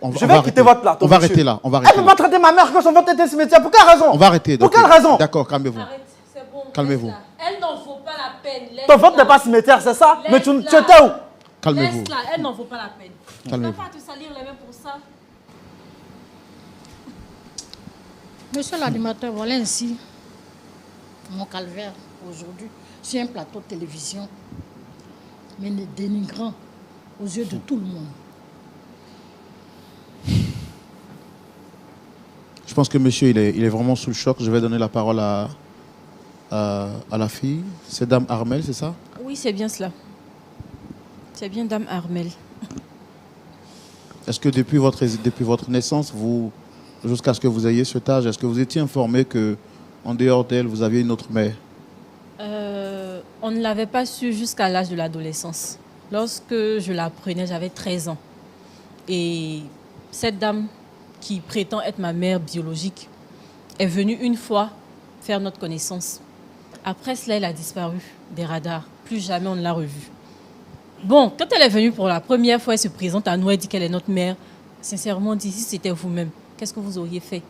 on Je va vais quitter votre plateau. On va monsieur. arrêter là. On va Elle ne arrêter peut là. pas traiter ma mère que son ventre était cimetière. Pour quelle raison? On va arrêter. Pour ok. quelle raison? D'accord, calmez-vous. Arrête, c'est bon. Calmez-vous. laisse-la. Elle n'en vaut pas la peine. Ton ventre laisse-la. n'est pas cimetière, c'est ça? Mais tu Laisse-la. étais où? Calmez-vous. Laisse-la, elle n'en vaut pas la peine. Tu Calmez-vous. vas pas te salir les mains pour ça. Monsieur l'animateur, voilà ainsi mon calvaire aujourd'hui sur un plateau de télévision, mais dénigrant aux yeux de tout le monde. Je pense que monsieur, il est vraiment sous le choc. Je vais donner la parole à la fille. C'est Dame Armel, c'est ça? Oui, c'est bien cela. C'est bien Dame Armel. Est-ce que depuis votre naissance, jusqu'à ce que vous ayez cet âge, est-ce que vous étiez informé que en dehors d'elle, vous aviez une autre mère? On ne l'avait pas su jusqu'à l'âge de l'adolescence. Lorsque je l'apprenais, j'avais 13 ans. Et cette dame qui prétend être ma mère biologique est venue une fois faire notre connaissance. Après cela, elle a disparu des radars. Plus jamais on ne l'a revue. Bon, quand elle est venue pour la première fois, elle se présente à nous, elle dit qu'elle est notre mère. Sincèrement, dit, si c'était vous-même, qu'est-ce que vous auriez fait?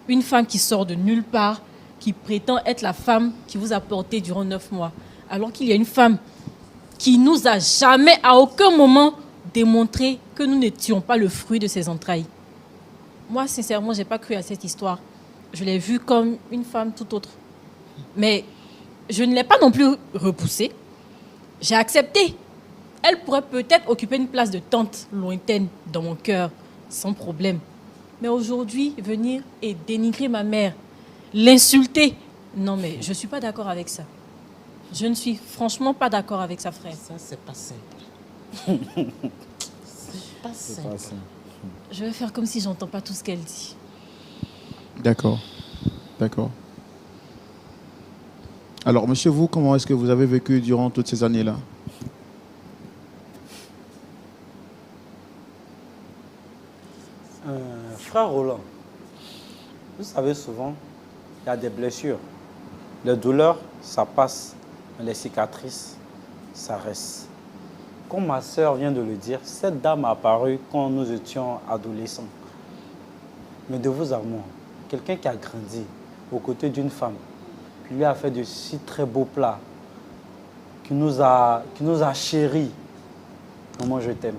Une femme qui sort de nulle part, qui prétend être la femme qui vous a porté durant 9 mois. Alors qu'il y a une femme qui nous a jamais, à aucun moment, démontré que nous n'étions pas le fruit de ses entrailles. Moi, sincèrement, je n'ai pas cru à cette histoire. Je l'ai vue comme une femme tout autre. Mais je ne l'ai pas non plus repoussée. J'ai accepté. Elle pourrait peut-être occuper une place de tante lointaine dans mon cœur, sans problème. Mais aujourd'hui, venir et dénigrer ma mère, l'insulter, non mais je ne suis pas d'accord avec ça. Je ne suis franchement pas d'accord avec sa frère. Ça, c'est pas simple. C'est pas simple. Je vais faire comme si j'entends pas tout ce qu'elle dit. D'accord. D'accord. Alors, monsieur, vous, comment est-ce que vous avez vécu durant toutes ces années-là? Frère Roland, vous savez souvent, il y a des blessures. Les douleurs, ça passe, mais les cicatrices, ça reste. Comme ma sœur vient de le dire, cette dame a apparu quand nous étions adolescents. Mais de vous à moi, quelqu'un qui a grandi aux côtés d'une femme, qui lui a fait de si très beaux plats, qui nous a chéris. Maman, je t'aime.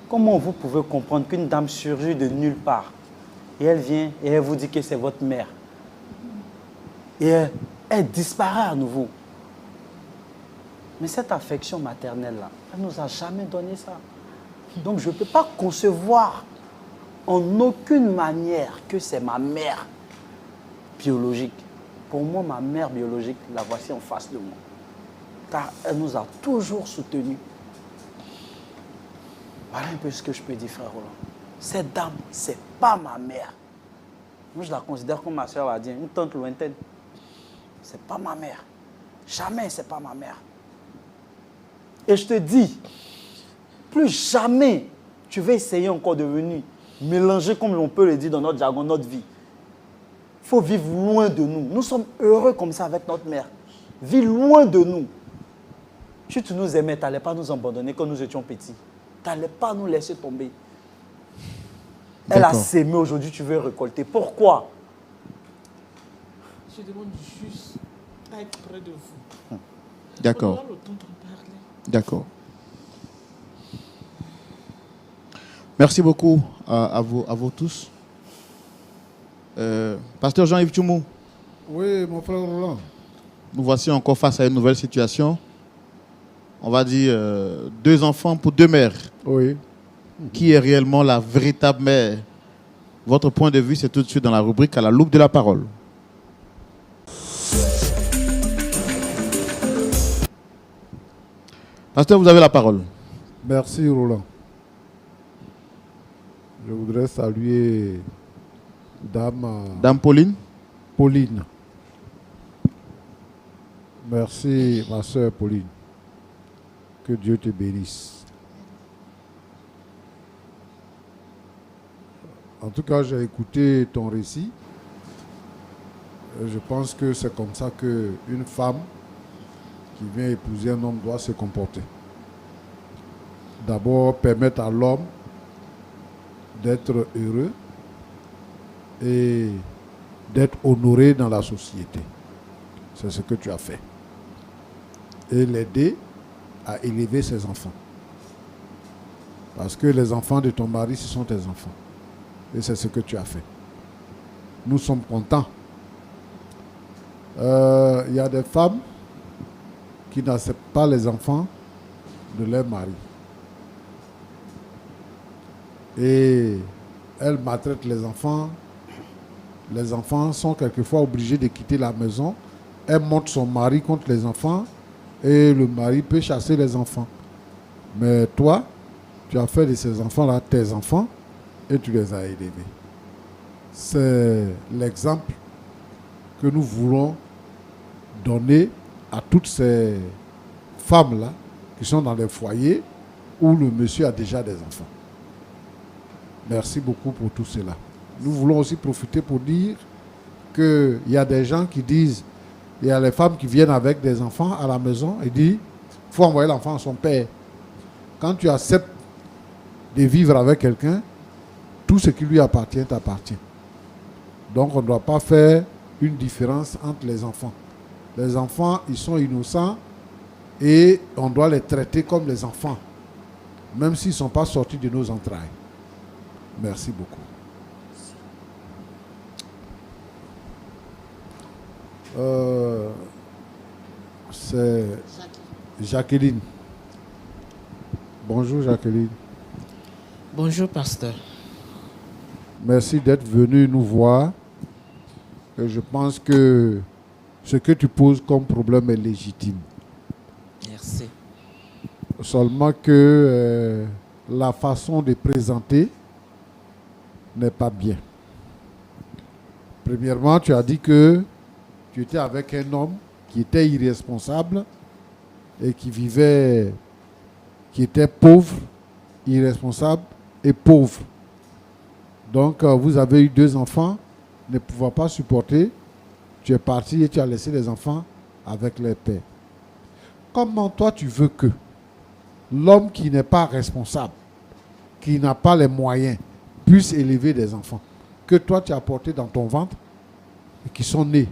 Comment vous pouvez comprendre qu'une dame surgit de nulle part et elle vient et elle vous dit que c'est votre mère et elle disparaît à nouveau? Mais cette affection maternelle-là, elle ne nous a jamais donné ça. Donc je ne peux pas concevoir en aucune manière que c'est ma mère biologique. Pour moi, ma mère biologique, la voici en face de moi. Car elle nous a toujours soutenus. Voilà un peu ce que je peux dire, frère Roland. Cette dame, ce n'est pas ma mère. Moi, je la considère comme ma soeur l'a dit, une tante lointaine. Ce n'est pas ma mère. Jamais, ce n'est pas ma mère. Et je te dis, plus jamais tu vas essayer encore de venir mélanger, comme on peut le dire dans notre jargon, notre vie. Il faut vivre loin de nous. Nous sommes heureux comme ça avec notre mère. Vis loin de nous. Si tu nous aimais, tu n'allais pas nous abandonner quand nous étions petits. Tu n'allais pas nous laisser tomber. Elle a sémé, aujourd'hui tu veux récolter. Pourquoi? Je demande juste à être près de vous. D'accord. D'accord. Merci beaucoup à vous tous. Pasteur Jean-Yves Tchoumou. Oui, mon frère Roland. Nous voici encore face à une nouvelle situation. On va dire 2 enfants pour 2 mères. Oui. Qui est réellement la véritable mère? Votre point de vue, c'est tout de suite dans la rubrique à la loupe de la parole. Pasteur, vous avez la parole. Merci Roland. Je voudrais saluer Dame Pauline. Pauline. Merci ma soeur Pauline. Que Dieu te bénisse. En tout cas, j'ai écouté ton récit. Je pense que c'est comme ça qu'une femme qui vient épouser un homme doit se comporter. D'abord, permettre à l'homme d'être heureux et d'être honoré dans la société. C'est ce que tu as fait. Et l'aider à élever ses enfants. Parce que les enfants de ton mari, ce sont tes enfants. Et c'est ce que tu as fait. Nous sommes contents. Il y a des femmes qui n'acceptent pas les enfants de leur mari. Et elles maltraitent les enfants. Les enfants sont quelquefois obligés de quitter la maison. Elle monte son mari contre les enfants et le mari peut chasser les enfants. Mais toi, Tu as fait de ces enfants-là tes enfants et tu les as élevés. C'est l'exemple que nous voulons donner à toutes ces femmes-là qui sont dans les foyers où le monsieur a déjà des enfants. Merci beaucoup pour tout cela. Nous voulons aussi profiter pour dire qu'il y a des gens qui disent, il y a les femmes qui viennent avec des enfants à la maison et disent, il faut envoyer l'enfant à son père. Quand tu acceptes de vivre avec quelqu'un, tout ce qui lui appartient t'appartient. Donc on ne doit pas faire une différence entre les enfants. Les enfants, ils sont innocents et on doit les traiter comme les enfants, même s'ils ne sont pas sortis de nos entrailles. Merci beaucoup. C'est Jacqueline. Bonjour Jacqueline. Bonjour, pasteur. Merci d'être venu nous voir. Et je pense que ce que tu poses comme problème est légitime. Merci. Seulement que la façon de présenter n'est pas bien. Premièrement, tu as dit que tu étais avec un homme qui était irresponsable et qui vivait, qui était pauvre, irresponsable et pauvre. Donc, vous avez eu 2 enfants, ne pouvant pas supporter, tu es parti et tu as laissé les enfants avec les pères. Comment toi tu veux que l'homme qui n'est pas responsable, qui n'a pas les moyens, puisse élever des enfants que toi tu as portés dans ton ventre et qui sont nés?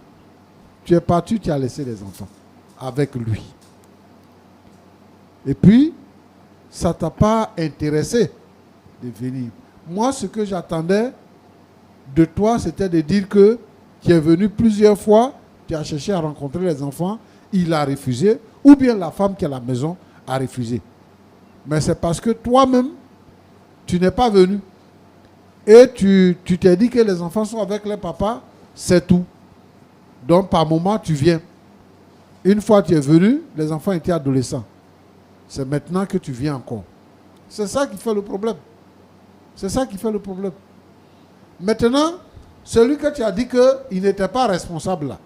Tu es parti, tu as laissé les enfants avec lui. Et puis, ça ne t'a pas intéressé de venir. Moi, ce que j'attendais de toi, c'était de dire que tu es venu plusieurs fois, tu as cherché à rencontrer les enfants, il a refusé, ou bien la femme qui est à la maison a refusé. Mais c'est parce que toi-même, tu n'es pas venu. Et tu t'es dit que les enfants sont avec les papas, c'est tout. Donc, par moment, tu viens. Une fois tu es venu, les enfants étaient adolescents. C'est maintenant que tu viens encore. C'est ça qui fait le problème. C'est ça qui fait le problème. Maintenant, celui que tu as dit qu'il n'était pas responsable là,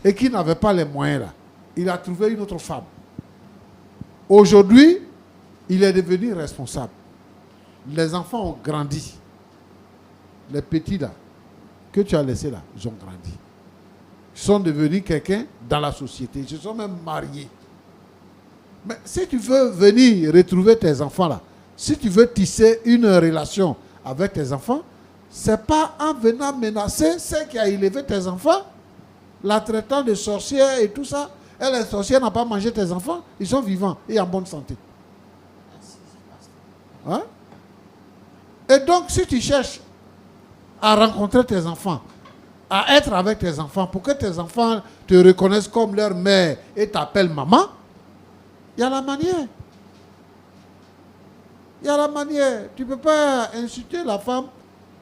et qui n'avait pas les moyens là, il a trouvé une autre femme. Aujourd'hui, il est devenu responsable. Les enfants ont grandi. Les petits là, que tu as laissés là, ils ont grandi. Ils sont devenus quelqu'un dans la société. Ils se sont même mariés. Mais si tu veux venir retrouver tes enfants là, si tu veux tisser une relation avec tes enfants, ce n'est pas en venant menacer celle qui a élevé tes enfants, la traitant de sorcière et tout ça. Et les sorcières n'ont pas mangé tes enfants, ils sont vivants et en bonne santé. Hein? Et donc, si tu cherches à rencontrer tes enfants, à être avec tes enfants, pour que tes enfants te reconnaissent comme leur mère et t'appellent maman, il y a la manière. Il y a la manière. Tu ne peux pas insulter la femme.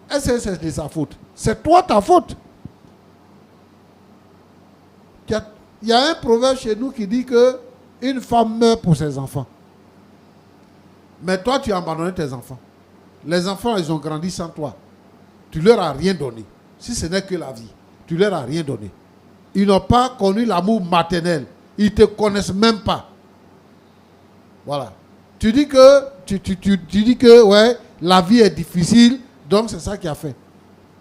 Est-ce que c'est de sa faute? C'est toi ta faute. Il y a un proverbe chez nous qui dit que une femme meurt pour ses enfants. Mais toi, tu as abandonné tes enfants. Les enfants, ils ont grandi sans toi. Tu leur as rien donné. Si ce n'est que la vie, tu leur as rien donné. Ils n'ont pas connu l'amour maternel. Ils ne te connaissent même pas. Voilà. Tu dis que ouais, la vie est difficile, donc c'est ça qui a fait.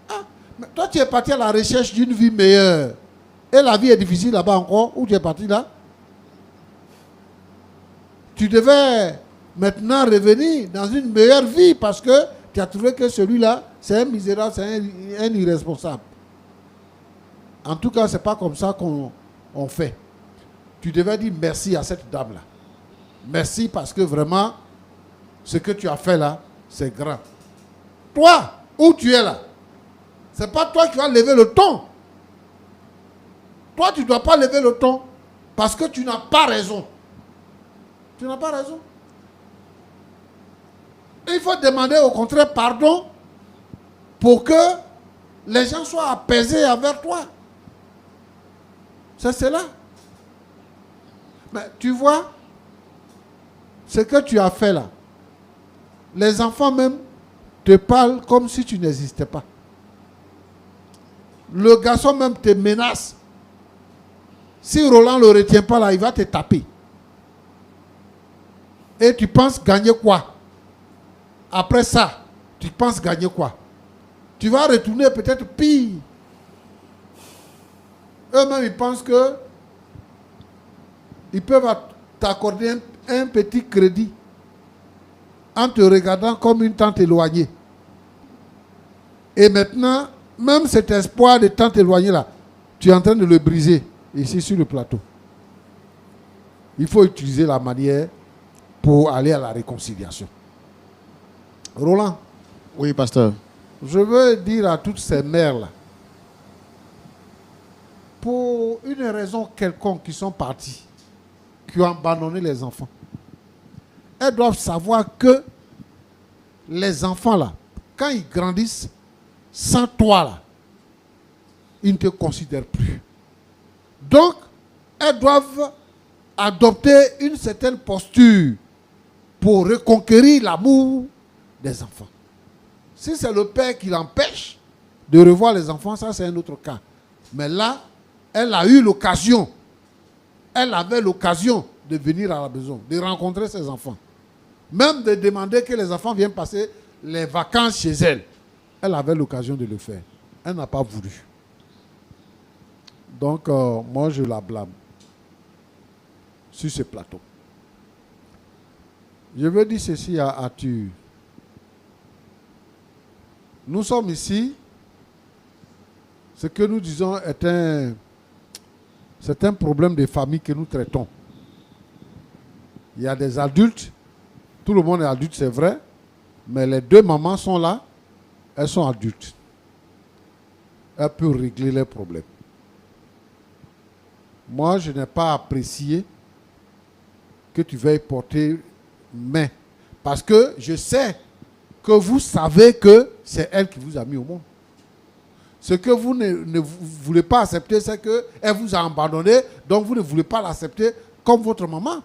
Ah, mais toi, tu es parti à la recherche d'une vie meilleure. Et la vie est difficile là-bas encore, où tu es parti là. Tu devais maintenant revenir dans une meilleure vie parce que tu as trouvé que celui-là, c'est un misérable, c'est un irresponsable. En tout cas, ce n'est pas comme ça qu'on fait. Tu devais dire merci à cette dame-là. Merci parce que vraiment, ce que tu as fait là, c'est grand. Toi, où tu es là, ce n'est pas toi qui vas lever le ton. Toi, tu ne dois pas lever le ton parce que tu n'as pas raison. Tu n'as pas raison. Et il faut demander au contraire pardon pour que les gens soient apaisés envers toi. C'est cela. Mais tu vois, ce que tu as fait là, les enfants même te parlent comme si tu n'existais pas. Le garçon même te menace. Si Roland ne le retient pas là, il va te taper. Et tu penses gagner quoi? Après ça, tu penses gagner quoi? Tu vas retourner peut-être pire. Eux-mêmes, ils pensent que ils peuvent t'accorder un petit crédit en te regardant comme une tante éloignée. Et maintenant, même cet espoir de tante éloignée là, tu es en train de le briser ici sur le plateau. Il faut utiliser la manière pour aller à la réconciliation. Roland. Oui, pasteur. Je veux dire à toutes ces mères-là, pour une raison quelconque qui sont parties, qui ont abandonné les enfants, elles doivent savoir que les enfants-là, quand ils grandissent, sans toi, là, ils ne te considèrent plus. Donc, elles doivent adopter une certaine posture pour reconquérir l'amour des enfants. Si c'est le père qui l'empêche de revoir les enfants, ça c'est un autre cas. Mais là, elle a eu l'occasion, elle avait l'occasion de venir à la maison, de rencontrer ses enfants. Même de demander que les enfants viennent passer les vacances chez elle. Elle avait l'occasion de le faire. Elle n'a pas voulu. Donc, moi, je la blâme sur ce plateau. Je veux dire ceci à Arthur. Nous sommes ici. Ce que nous disons c'est un problème de famille que nous traitons. Il y a des adultes. Tout le monde est adulte, c'est vrai. Mais les deux mamans sont là. Elles sont adultes. Elles peuvent régler les problèmes. Moi, je n'ai pas apprécié que tu veuilles porter main. Parce que je sais que vous savez que c'est elle qui vous a mis au monde. Ce que vous ne voulez pas accepter, c'est qu'elle vous a abandonné, donc vous ne voulez pas l'accepter comme votre maman.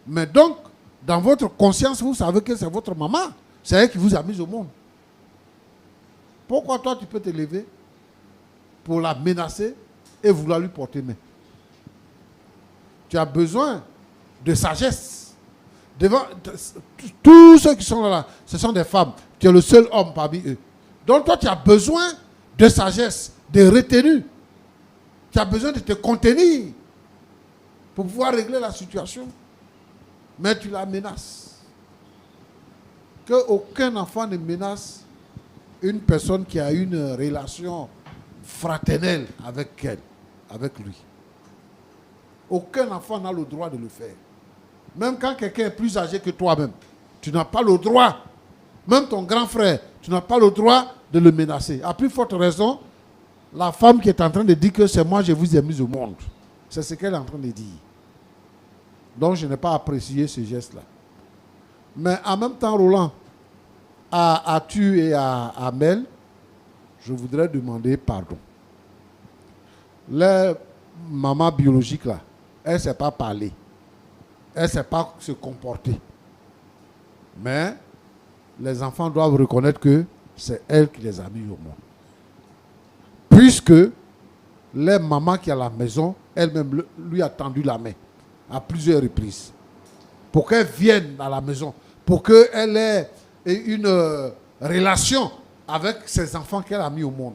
Mais donc, dans votre conscience, vous savez que c'est votre maman. C'est elle qui vous a mis au monde. Pourquoi toi, tu peux te lever pour la menacer et vouloir lui porter main? Tu as besoin de sagesse. Devant tous ceux qui sont là, ce sont des femmes. Tu es le seul homme parmi eux. Donc toi, tu as besoin de sagesse, de retenue. Tu as besoin de te contenir pour pouvoir régler la situation. Mais tu la menaces. Qu'aucun enfant ne menace une personne qui a une relation fraternelle avec elle, avec lui. Aucun enfant n'a le droit de le faire. Même quand quelqu'un est plus âgé que toi-même, tu n'as pas le droit, même ton grand frère, tu n'as pas le droit de le menacer. À plus forte raison, la femme qui est en train de dire que c'est moi, je vous ai mis au monde. C'est ce qu'elle est en train de dire. Donc, je n'ai pas apprécié ce geste-là. Mais en même temps, Roland, à Arthur et à Amel, je voudrais demander pardon. La maman biologique, là, elle ne sait pas parler. Elle ne sait pas se comporter. Mais les enfants doivent reconnaître que c'est elle qui les a mis au monde. Puisque les mamans qui est à la maison, elle-même lui a tendu la main à plusieurs reprises. Pour qu'elle vienne à la maison. Pour qu'elle ait une relation avec ses enfants qu'elle a mis au monde.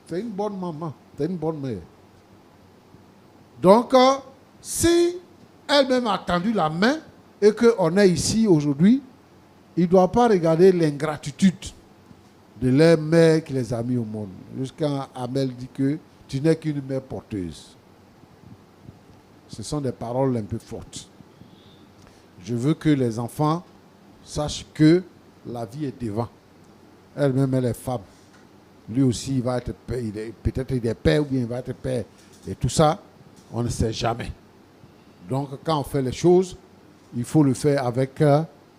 C'est une bonne maman. C'est une bonne mère. Donc, si elle-même a tendu la main et qu'on est ici aujourd'hui, il ne doit pas regarder l'ingratitude de leur mère qui les a mis au monde. Jusqu'à Amel dit que tu n'es qu'une mère porteuse. Ce sont des paroles un peu fortes. Je veux que les enfants sachent que la vie est devant. Elle-même, elle est femme. Lui aussi, il va être père. Peut-être il est père ou bien il va être père. Et tout ça, on ne sait jamais. Donc, quand on fait les choses, il faut le faire avec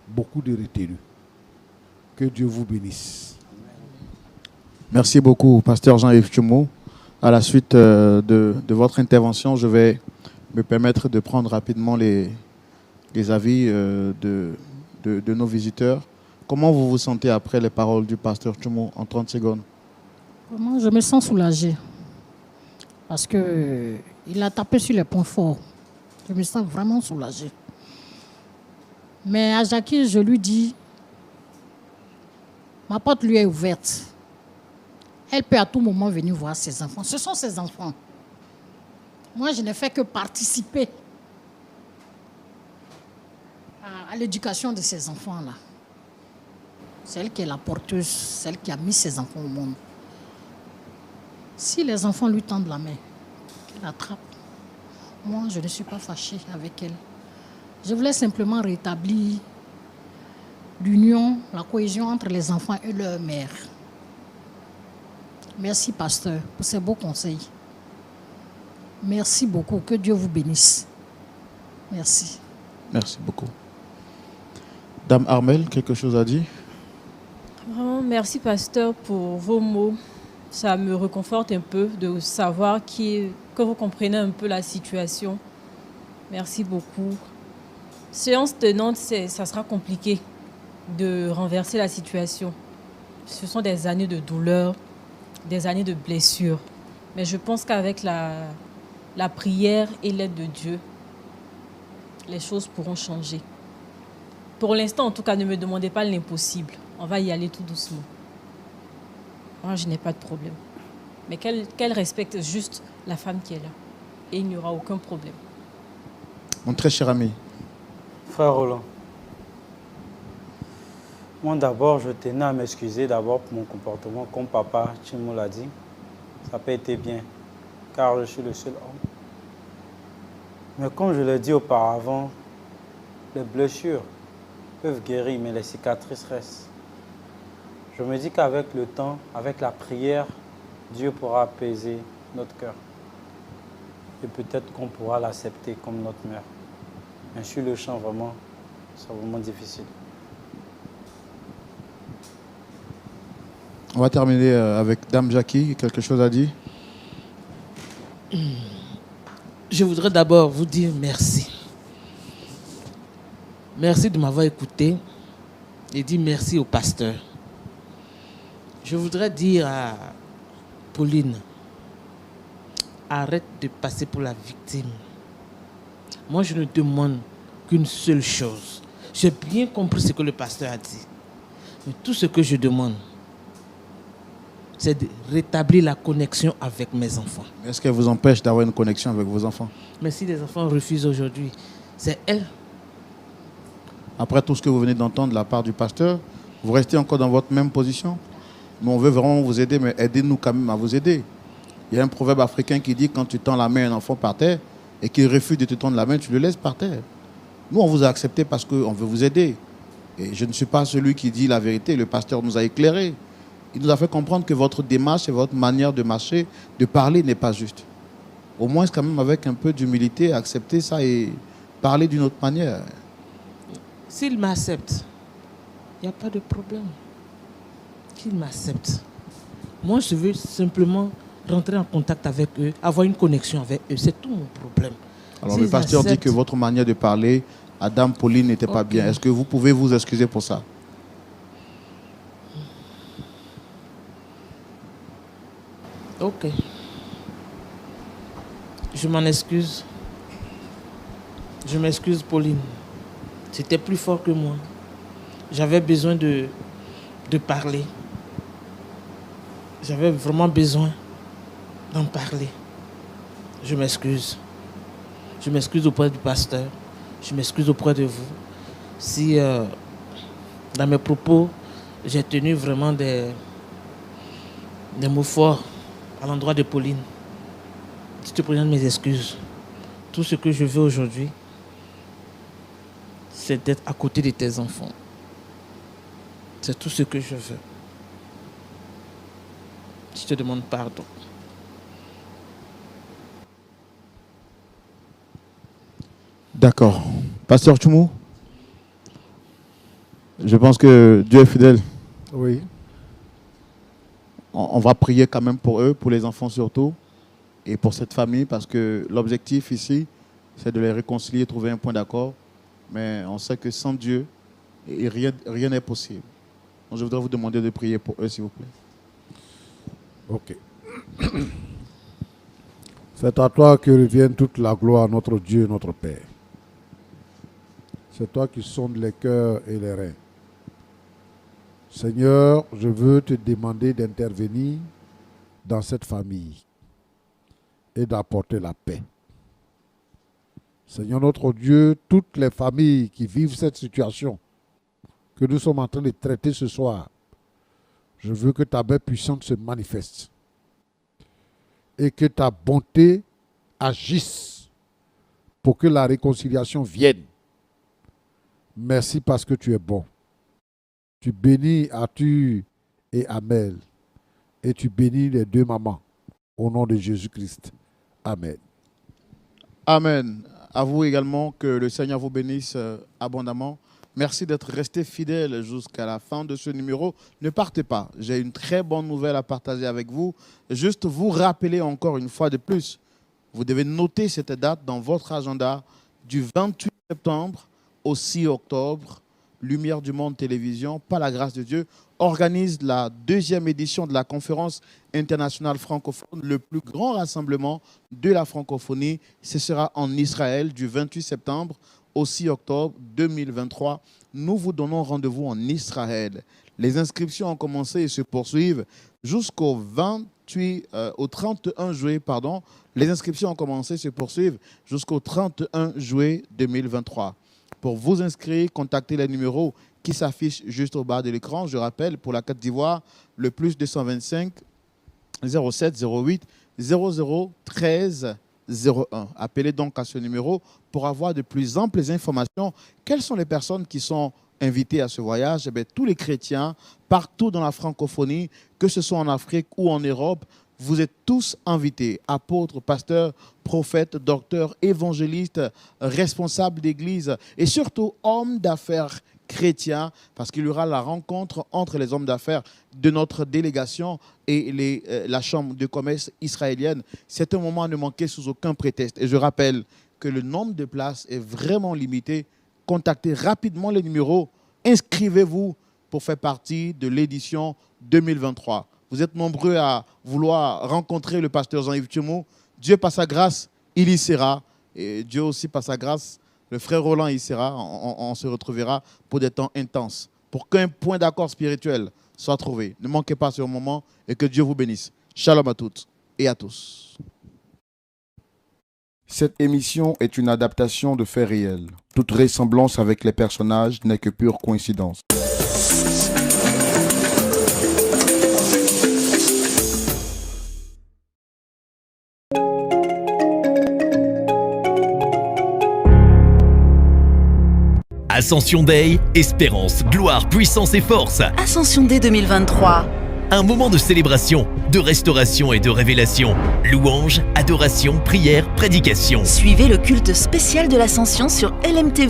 beaucoup de retenue. Que Dieu vous bénisse. Merci beaucoup, pasteur Jean-Yves Tchoumou. À la suite de votre intervention, je vais me permettre de prendre rapidement les avis de nos visiteurs. Comment vous vous sentez après les paroles du pasteur Tchoumo en 30 secondes? Vraiment, je me sens soulagée. Parce qu'il a tapé sur les points forts. Je me sens vraiment soulagée. Mais à Jackie, je lui dis, ma porte lui est ouverte. Elle peut à tout moment venir voir ses enfants. Ce sont ses enfants. Moi, je n'ai fait que participer à l'éducation de ces enfants-là. C'est elle qui est la porteuse, celle qui a mis ses enfants au monde. Si les enfants lui tendent la main, qu'elle attrape, moi, je ne suis pas fâchée avec elle. Je voulais simplement rétablir l'union, la cohésion entre les enfants et leur mère. Merci, pasteur, pour ces beaux conseils. Merci beaucoup. Que Dieu vous bénisse. Merci. Merci beaucoup. Dame Armel, quelque chose à dire? Vraiment, merci, pasteur, pour vos mots. Ça me réconforte un peu de savoir que vous comprenez un peu la situation. Merci beaucoup. Séance tenante, ça sera compliqué de renverser la situation. Ce sont des années de douleur, des années de blessures. Mais je pense qu'avec la prière et l'aide de Dieu, les choses pourront changer. Pour l'instant, en tout cas, ne me demandez pas l'impossible. On va y aller tout doucement. Moi, je n'ai pas de problème. Mais qu'elle respecte juste la femme qui est là. Et il n'y aura aucun problème. Mon très cher ami. Frère Roland, moi d'abord, je tenais à m'excuser d'abord pour mon comportement. Comme papa Tchoumo l'a dit, ça n'a pas été bien, car je suis le seul homme. Mais comme je l'ai dit auparavant, les blessures peuvent guérir, mais les cicatrices restent. Je me dis qu'avec le temps, avec la prière, Dieu pourra apaiser notre cœur. Et peut-être qu'on pourra l'accepter comme notre mère. Mais sur le champ, vraiment, c'est vraiment difficile. On va terminer avec Dame Jackie. Quelque chose à dire? Je voudrais d'abord vous dire merci. Merci de m'avoir écouté et dire merci au pasteur. Je voudrais dire à Pauline, arrête de passer pour la victime. Moi, je ne demande qu'une seule chose. J'ai bien compris ce que le pasteur a dit. Mais tout ce que je demande, c'est de rétablir la connexion avec mes enfants. Est-ce qu'elle vous empêche d'avoir une connexion avec vos enfants? Mais si les enfants refusent aujourd'hui, c'est elle. Après tout ce que vous venez d'entendre de la part du pasteur, vous restez encore dans votre même position? Nous, on veut vraiment vous aider, mais aidez-nous quand même à vous aider. Il y a un proverbe africain qui dit, quand tu tends la main à un enfant par terre et qu'il refuse de te tendre la main, tu le laisses par terre. Nous, on vous a accepté parce qu'on veut vous aider. Et je ne suis pas celui qui dit la vérité. Le pasteur nous a éclairés. Il nous a fait comprendre que votre démarche et votre manière de marcher, de parler n'est pas juste. Au moins, quand même, avec un peu d'humilité, accepter ça et parler d'une autre manière. S'il m'accepte, il n'y a pas de problème. Qu'il m'accepte. Moi, je veux simplement rentrer en contact avec eux, avoir une connexion avec eux. C'est tout mon problème. Alors, le pasteur dit que votre manière de parler à Dame Pauline n'était pas bien. Est-ce que vous pouvez vous excuser pour ça? Ok. Je m'en excuse. Je m'excuse, Pauline. C'était plus fort que moi. J'avais besoin de parler. J'avais vraiment besoin d'en parler. Je m'excuse. Je m'excuse auprès du pasteur. Je m'excuse auprès de vous. Si dans mes propos, j'ai tenu vraiment des mots forts à l'endroit de Pauline, je te présente mes excuses. Tout ce que je veux aujourd'hui, c'est d'être à côté de tes enfants. C'est tout ce que je veux. Je te demande pardon. D'accord. Pasteur Tchoumo, je pense que Dieu est fidèle. Oui. On va prier quand même pour eux, pour les enfants surtout, et pour cette famille, parce que l'objectif ici, c'est de les réconcilier, trouver un point d'accord. Mais on sait que sans Dieu, rien n'est possible. Donc, je voudrais vous demander de prier pour eux, s'il vous plaît. Ok. C'est à toi que revienne toute la gloire, notre Dieu, notre Père. C'est toi qui sondes les cœurs et les reins. Seigneur, je veux te demander d'intervenir dans cette famille et d'apporter la paix. Seigneur notre Dieu, toutes les familles qui vivent cette situation que nous sommes en train de traiter ce soir, je veux que ta main puissante se manifeste et que ta bonté agisse pour que la réconciliation vienne. Merci parce que tu es bon. Tu bénis Arthur et Amel et tu bénis les deux mamans au nom de Jésus-Christ. Amen. Amen. À vous également, que le Seigneur vous bénisse abondamment. Merci d'être resté fidèle jusqu'à la fin de ce numéro. Ne partez pas. J'ai une très bonne nouvelle à partager avec vous. Juste vous rappeler encore une fois de plus, vous devez noter cette date dans votre agenda du 28 septembre au 6 octobre. Lumière du Monde Télévision, par la grâce de Dieu, organise la 2e édition de la conférence internationale francophone, le plus grand rassemblement de la francophonie. Ce sera en Israël du 28 septembre au 6 octobre 2023. Nous vous donnons rendez-vous en Israël. Les inscriptions ont commencé et se poursuivent jusqu'au 31 juillet. Les inscriptions ont commencé et se poursuivent jusqu'au 31 juillet 2023. Pour vous inscrire, contactez les numéros qui s'affichent juste au bas de l'écran. Je rappelle, pour la Côte d'Ivoire, le plus 225 07 08 00 13 01. Appelez donc à ce numéro pour avoir de plus amples informations. Quelles sont les personnes qui sont invitées à ce voyage? Eh bien, tous les chrétiens, partout dans la francophonie, que ce soit en Afrique ou en Europe, vous êtes tous invités, apôtres, pasteurs, prophètes, docteurs, évangélistes, responsables d'église et surtout hommes d'affaires chrétiens, parce qu'il y aura la rencontre entre les hommes d'affaires de notre délégation et la chambre de commerce israélienne. C'est un moment à ne manquer sous aucun prétexte. Et je rappelle que le nombre de places est vraiment limité. Contactez rapidement les numéros, inscrivez-vous pour faire partie de l'édition 2023. Vous êtes nombreux à vouloir rencontrer le pasteur Jean-Yves Thiaumou. Dieu, par sa grâce, il y sera. Et Dieu aussi, par sa grâce, le frère Roland y sera. On se retrouvera pour des temps intenses. Pour qu'un point d'accord spirituel soit trouvé. Ne manquez pas ce moment et que Dieu vous bénisse. Shalom à toutes et à tous. Cette émission est une adaptation de faits réels. Toute ressemblance avec les personnages n'est que pure coïncidence. Ascension Day, espérance, gloire, puissance et force. Ascension Day 2023. Un moment de célébration, de restauration et de révélation. Louange, adoration, prière, prédication. Suivez le culte spécial de l'Ascension sur LMTV.